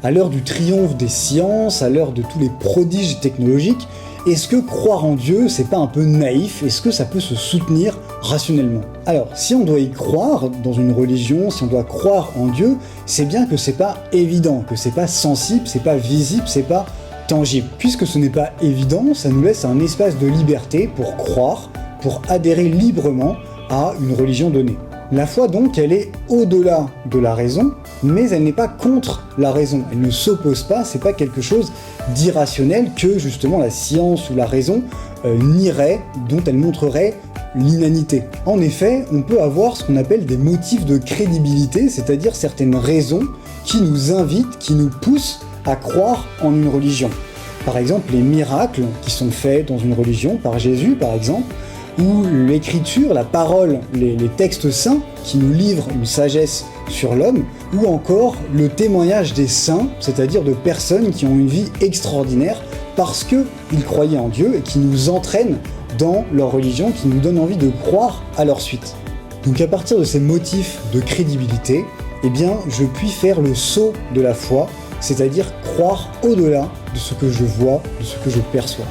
À l'heure du triomphe des sciences, à l'heure de tous les prodiges technologiques, est-ce que croire en Dieu, c'est pas un peu naïf? Est-ce que ça peut se soutenir rationnellement? Alors, si on doit y croire dans une religion, si on doit croire en Dieu, c'est bien que c'est pas évident, que c'est pas sensible, c'est pas visible, c'est pas tangible. Puisque ce n'est pas évident, ça nous laisse un espace de liberté pour croire, pour adhérer librement à une religion donnée. La foi donc, elle est au-delà de la raison, mais elle n'est pas contre la raison. Elle ne s'oppose pas, c'est pas quelque chose d'irrationnel que justement la science ou la raison nierait, dont elle montrerait l'inanité. En effet, on peut avoir ce qu'on appelle des motifs de crédibilité, c'est-à-dire certaines raisons qui nous invitent, qui nous poussent à croire en une religion. Par exemple, les miracles qui sont faits dans une religion, par Jésus par exemple, ou l'écriture, la parole, les textes saints qui nous livrent une sagesse sur l'homme, ou encore le témoignage des saints, c'est-à-dire de personnes qui ont une vie extraordinaire parce qu'ils croyaient en Dieu et qui nous entraînent dans leur religion, qui nous donnent envie de croire à leur suite. Donc à partir de ces motifs de crédibilité, eh bien je puis faire le saut de la foi, c'est-à-dire croire au-delà de ce que je vois, de ce que je perçois.